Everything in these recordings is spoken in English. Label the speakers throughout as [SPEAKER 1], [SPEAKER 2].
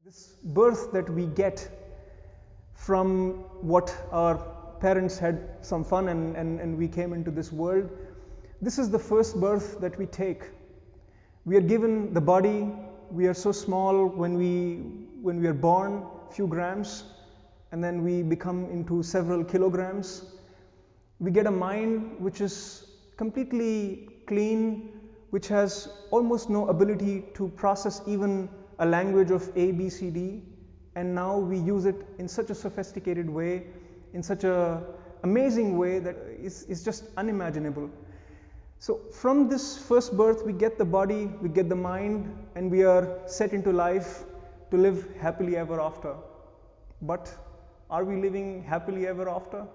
[SPEAKER 1] This birth that we get from what our parents had some fun and we came into this world, this is the first birth that we take. We are given the body, we are so small when we are born, few grams, and then we become into several kilograms. We get a mind which is completely clean, which has almost no ability to process even a language of A, B, C, D, and now we use it in such a sophisticated way, in such an amazing way that is just unimaginable. So from this first birth, we get the body, we get the mind, and we are set into life to live happily ever after. But are we living happily ever after?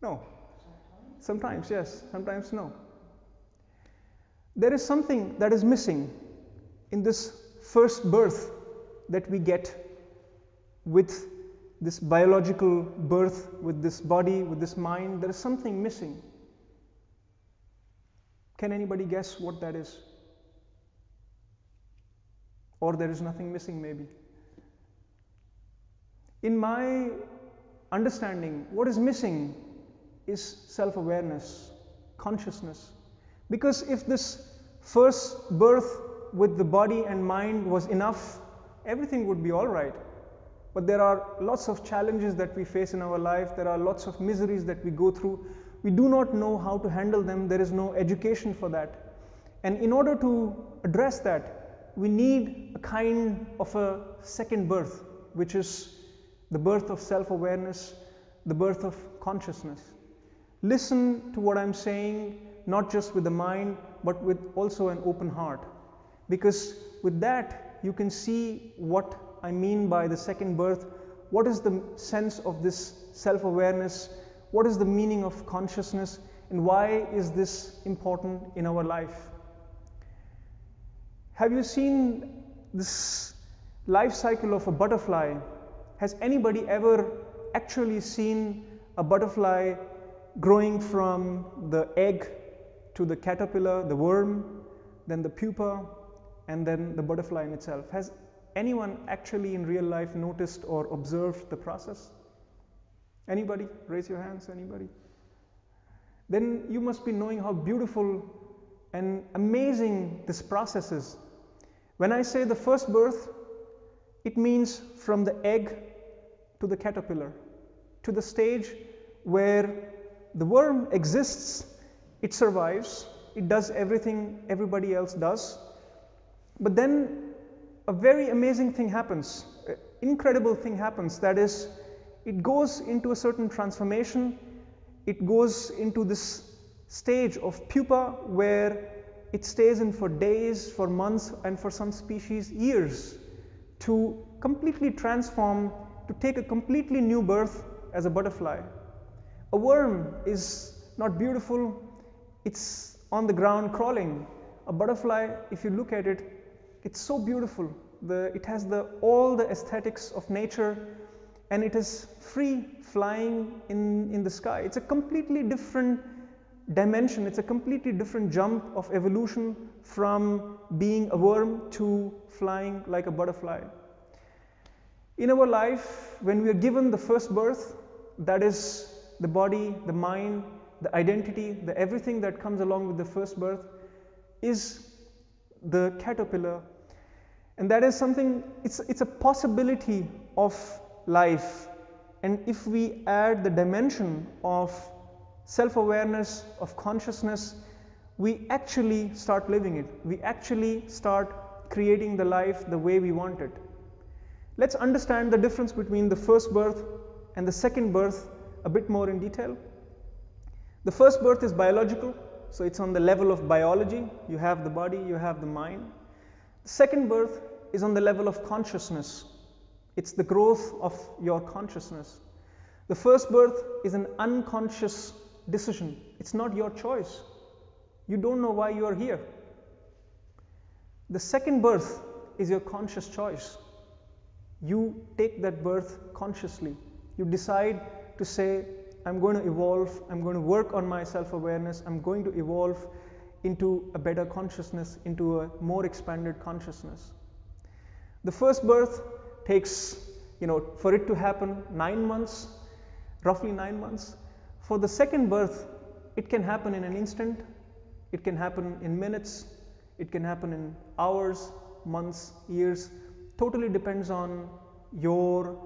[SPEAKER 1] No. Sometimes yes, sometimes no. There is something that is missing in this first birth that we get with this biological birth, with this body, with this mind. There is something missing. Can anybody guess what that is? Or there is nothing missing, maybe. In my understanding, what is missing is self-awareness, consciousness. Because if this first birth with the body and mind was enough, everything would be all right. But there are lots of challenges that we face in our life. There are lots of miseries that we go through. We do not know how to handle them. There is no education for that. And in order to address that, we need a kind of a second birth, which is the birth of self-awareness, the birth of consciousness. Listen to what I'm saying, not just with the mind, but with also an open heart. Because with that, you can see what I mean by the second birth. What is the sense of this self-awareness? What is the meaning of consciousness? And why is this important in our life? Have you seen this life cycle of a butterfly? Has anybody ever actually seen a butterfly growing from the egg to the caterpillar, the worm, then the pupa, and then the butterfly in itself? Has anyone actually in real life noticed or observed the process? Anybody? Raise your hands, anybody? Then you must be knowing how beautiful and amazing this process is. When I say the first birth, it means from the egg to the caterpillar, to the stage where the worm exists, it survives, it does everything everybody else does. But then a very amazing thing happens, an incredible thing happens, that is, it goes into a certain transformation, it goes into this stage of pupa where it stays in for days, for months, and for some species, years, to completely transform, to take a completely new birth as a butterfly. A worm is not beautiful, it's on the ground crawling. A butterfly, if you look at it, it's so beautiful. It has all the aesthetics of nature, and it is free flying in the sky. It's a completely different dimension. It's a completely different jump of evolution from being a worm to flying like a butterfly. In our life, when we are given the first birth, that is the body, the mind, the identity, the everything that comes along with the first birth is the caterpillar. And that is something, it's a possibility of life. And if we add the dimension of self-awareness, of consciousness, we actually start living it. We actually start creating the life the way we want it. Let's understand the difference between the first birth and the second birth a bit more in detail. The first birth is biological, so it's on the level of biology. You have the body, you have the mind. The second birth is on the level of consciousness. It's the growth of your consciousness. The first birth is an unconscious decision. It's not your choice. You don't know why you are here. The second birth is your conscious choice. You take that birth consciously. You decide to say, I'm going to evolve, I'm going to work on my self-awareness, I'm going to evolve into a better consciousness, into a more expanded consciousness. The first birth takes, for it to happen 9 months, roughly 9 months. For the second birth, it can happen in an instant, it can happen in minutes, it can happen in hours, months, years. Totally depends on your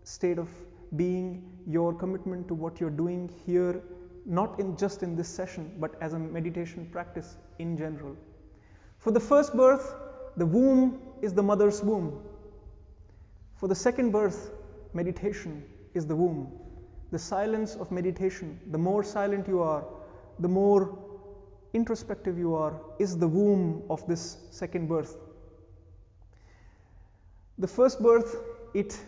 [SPEAKER 1] state of being, your commitment to what you're doing here, not just in this session, but as a meditation practice in general. For the first birth, the womb is the mother's womb. For the second birth, meditation is the womb. The silence of meditation, the more silent you are, the more introspective you are, is the womb of this second birth. The first birth, it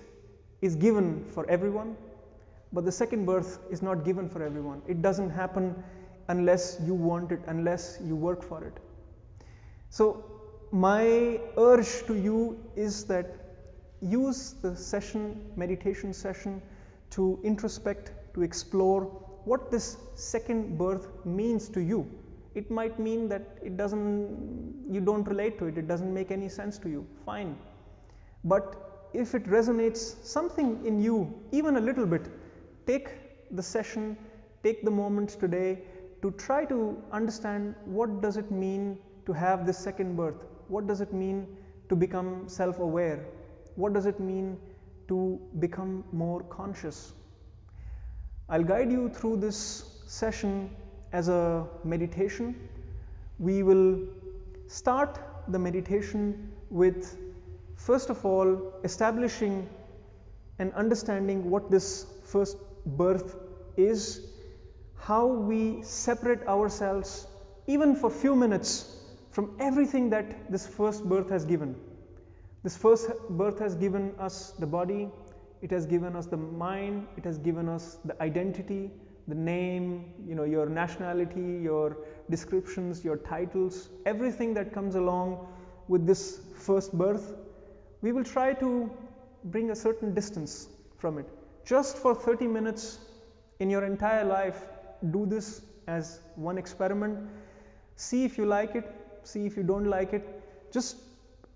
[SPEAKER 1] is given for everyone, but the second birth is not given for everyone. It doesn't happen unless you want it, unless you work for it. So my urge to you is that use the meditation session, to introspect, to explore what this second birth means to you. It might mean that you don't relate to it, it doesn't make any sense to you, fine. But if it resonates something in you, even a little bit, take the session, take the moments today to try to understand what does it mean to have this second birth. What does it mean to become self-aware? What does it mean to become more conscious? I'll guide you through this session as a meditation. We will start the meditation with, first of all, establishing and understanding what this first birth is, how we separate ourselves, even for few minutes, from everything that this first birth has given. This first birth has given us the body, it has given us the mind, it has given us the identity, the name, your nationality, your descriptions, your titles, everything that comes along with this first birth. We will try to bring a certain distance from it. Just for 30 minutes in your entire life, do this as one experiment. See if you like it, see if you don't like it. Just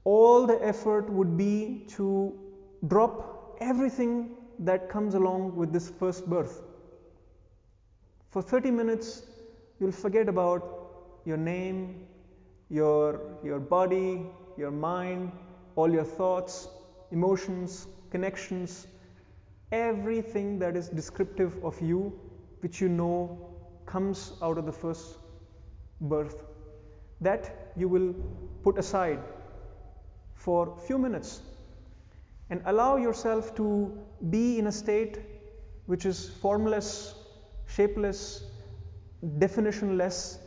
[SPEAKER 1] all the effort would be to drop everything that comes along with this first birth. For 30 minutes, you'll forget about your name, your body, your mind, all your thoughts, emotions, connections, everything that is descriptive of you, which you know comes out of the first birth. That you will put aside for a few minutes and allow yourself to be in a state which is formless, shapeless, definitionless,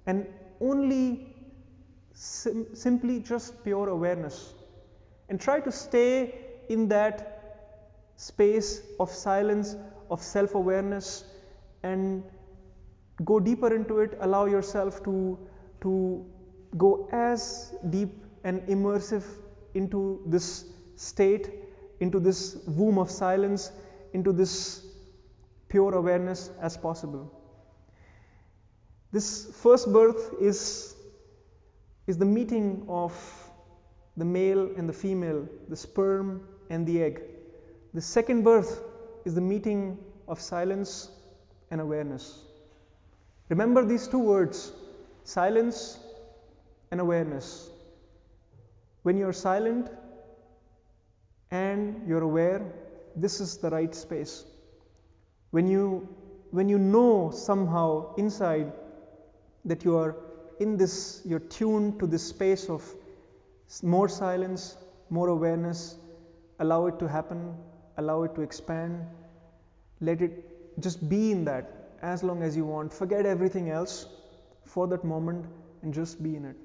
[SPEAKER 1] and only simply just pure awareness. And try to stay in that space of silence, of self-awareness, and go deeper into it. Allow yourself to go as deep and immersive into this state, into this womb of silence, into this pure awareness as possible. This first birth is the meeting of the male and the female, the sperm and the egg. The second birth is the meeting of silence and awareness. Remember these two words, silence and awareness. When you're silent and you're aware, this is the right space. When you know somehow inside that you are in this, you're tuned to this space of more silence, more awareness, allow it to happen, allow it to expand, let it just be in that as long as you want. Forget everything else for that moment and just be in it.